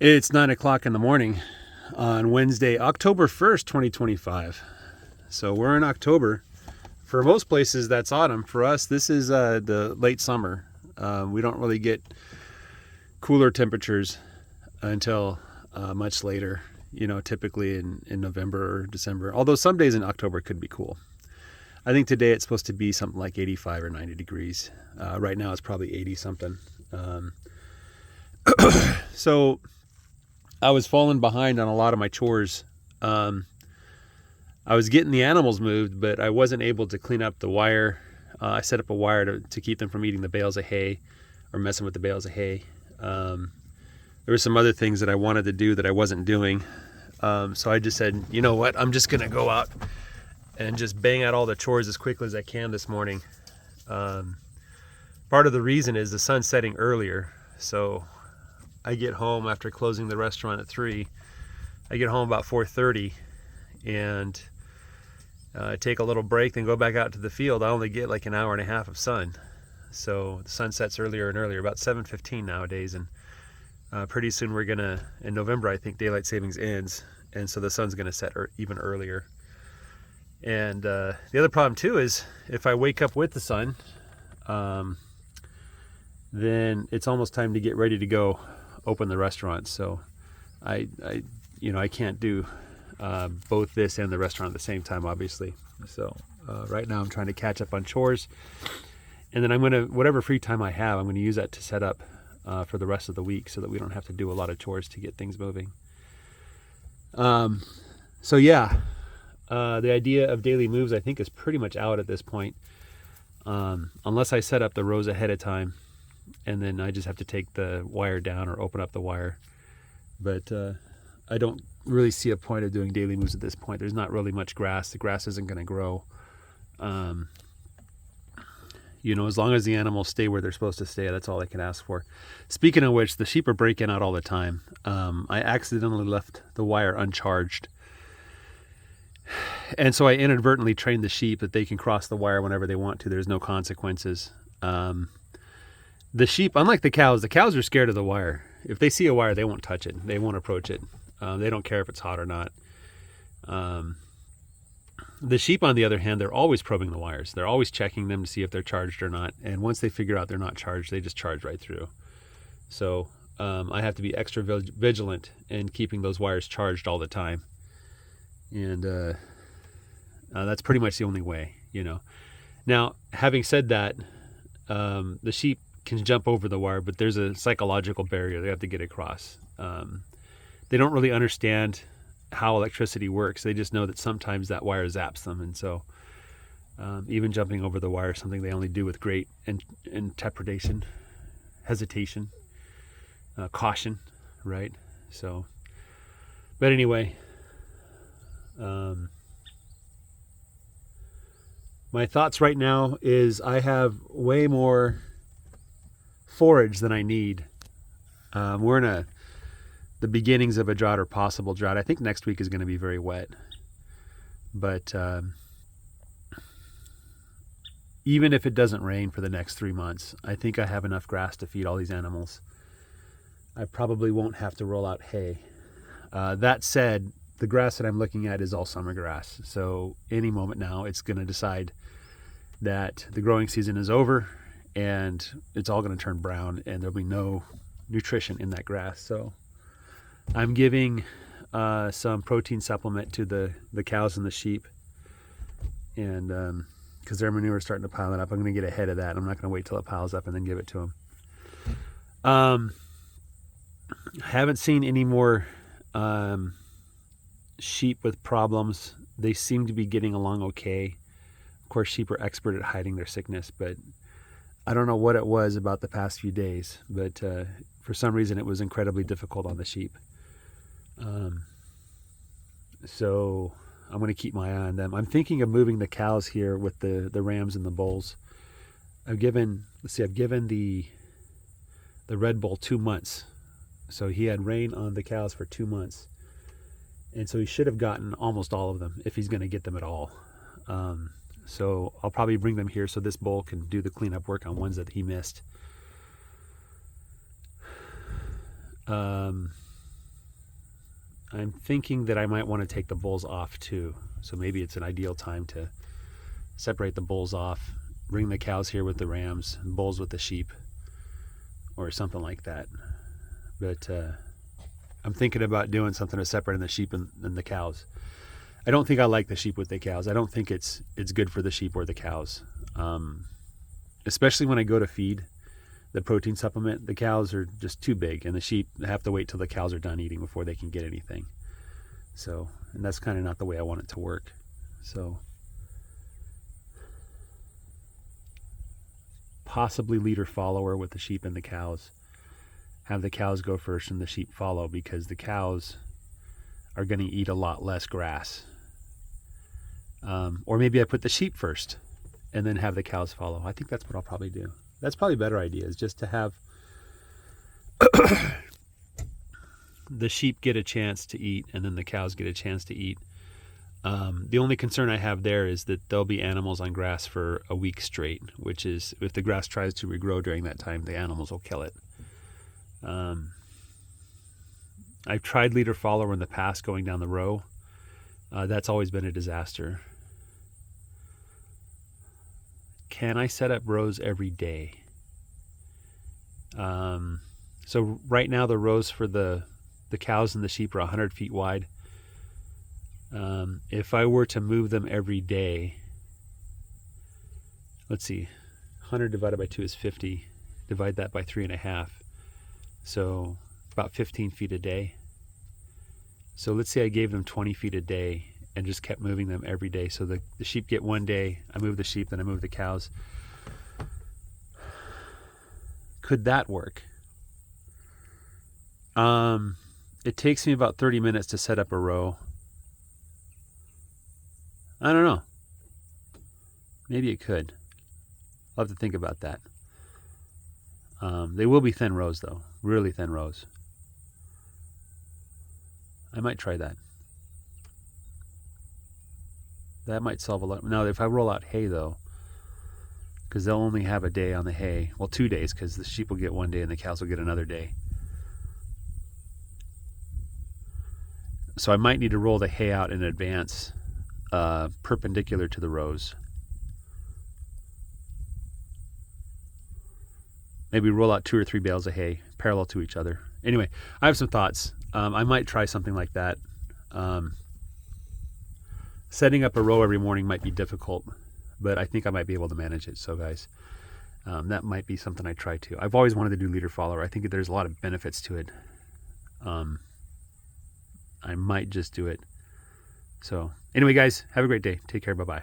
It's 9 o'clock in the morning on Wednesday, October 1st, 2025. So we're in October. For most places, that's autumn. For us, this is the late summer. We don't really get cooler temperatures until much later, typically in November or December. Although some days in October could be cool. I think today it's supposed to be something like 85 or 90 degrees. Right now it's probably 80 something. So I was falling behind on a lot of my chores. I was getting the animals moved, but I wasn't able to clean up the wire. I set up a wire to keep them from eating the bales of hay or messing with the bales of hay. There were some other things that I wanted to do that I wasn't doing. So I just said, you know what, I'm just going to go out and just bang out all the chores as quickly as I can this morning. Part of the reason is the sun's setting earlier. So I get home after closing the restaurant at 3. I get home about 4:30 and take a little break, then go back out to the field. I only get like an hour and a half of sun. So the sun sets earlier and earlier, about 7:15 nowadays. And pretty soon we're gonna, in November, I think daylight savings ends. And so the sun's gonna set even earlier. And the other problem too is if I wake up with the sun, then it's almost time to get ready to go open the restaurant. So I can't do both this and the restaurant at the same time, obviously. So right now I'm trying to catch up on chores, and then I'm gonna, whatever free time I have, I'm gonna use that to set up for the rest of the week so that we don't have to do a lot of chores to get things moving. So yeah, the idea of daily moves I think is pretty much out at this point, unless I set up the rows ahead of time and then I just have to take the wire down or open up the wire. But I don't really see a point of doing daily moves at this point. There's not really much grass. The grass isn't going to grow. As long as the animals stay where they're supposed to stay, that's all I can ask for. Speaking of which, the sheep are breaking out all the time. I accidentally left the wire uncharged. And so I inadvertently trained the sheep that they can cross the wire whenever they want to. There's no consequences. The sheep, unlike the cows are scared of the wire. If they see a wire, they won't touch it. They won't approach it. They don't care if it's hot or not. The sheep, on the other hand, they're always probing the wires. They're always checking them to see if they're charged or not. And once they figure out they're not charged, they just charge right through. So I have to be extra vigilant in keeping those wires charged all the time. And that's pretty much the only way, Now, having said that, the sheep can jump over the wire, but there's a psychological barrier they have to get across. They don't really understand how electricity works. They just know that sometimes that wire zaps them. And so even jumping over the wire is something they only do with great interpretation, hesitation, caution, right? So, but anyway, my thoughts right now is I have way more forage than I need. We're in the beginnings of a drought or possible drought. I think next week is going to be very wet. But even if it doesn't rain for the next 3 months, I think I have enough grass to feed all these animals. I probably won't have to roll out hay. That said, the grass that I'm looking at is all summer grass. So any moment now, it's going to decide that the growing season is over and it's all going to turn brown and there'll be no nutrition in that grass. So I'm giving some protein supplement to the cows and the sheep, and because their manure is starting to pile up, I'm going to get ahead of that. I'm not going to wait till it piles up and then give it to them. Haven't seen any more sheep with problems. They seem to be getting along okay. Of course, sheep are expert at hiding their sickness, but I don't know what it was about the past few days, but for some reason it was incredibly difficult on the sheep. So I'm going to keep my eye on them. I'm thinking of moving the cows here with the rams and the bulls. I've given the Red Bull 2 months. So he had rein on the cows for 2 months. And so he should have gotten almost all of them if he's going to get them at all. So I'll probably bring them here so this bull can do the cleanup work on ones that he missed. I'm thinking that I might want to take the bulls off too. So maybe it's an ideal time to separate the bulls off, bring the cows here with the rams, bulls with the sheep, or something like that. But I'm thinking about doing something to separate the sheep and the cows. I don't think I like the sheep with the cows. I don't think it's good for the sheep or the cows. Especially when I go to feed the protein supplement, the cows are just too big, and the sheep have to wait till the cows are done eating before they can get anything. So, and that's kind of not the way I want it to work. So, possibly leader follower with the sheep and the cows. Have the cows go first and the sheep follow, because the cows are going to eat a lot less grass. Or maybe I put the sheep first and then have the cows follow. I think that's what I'll probably do. That's probably a better idea, is just to have the sheep get a chance to eat and then the cows get a chance to eat. The only concern I have there is that there'll be animals on grass for a week straight, which is, if the grass tries to regrow during that time, the animals will kill it. I've tried leader follower in the past going down the row. That's always been a disaster. Can I set up rows every day? So right now the rows for the cows and the sheep are 100 feet wide. If I were to move them every day, let's see, 100 divided by 2 is 50. Divide that by 3.5. So about 15 feet a day. So let's say I gave them 20 feet a day and just kept moving them every day. So the sheep get one day, I move the sheep, then I move the cows. Could that work? It takes me about 30 minutes to set up a row. I don't know. Maybe it could. I'll have to think about that. They will be thin rows though, really thin rows. I might try that. That might solve a lot. Now, if I roll out hay though, because they'll only have a day on the hay. Well, 2 days, because the sheep will get one day and the cows will get another day. So I might need to roll the hay out in advance, perpendicular to the rows. Maybe roll out 2 or 3 bales of hay parallel to each other. Anyway, I have some thoughts. I might try something like that. Setting up a row every morning might be difficult, but I think I might be able to manage it. So guys, that might be something I try too. I've always wanted to do leader follower. I think there's a lot of benefits to it. I might just do it. So anyway, guys, have a great day. Take care. Bye-bye.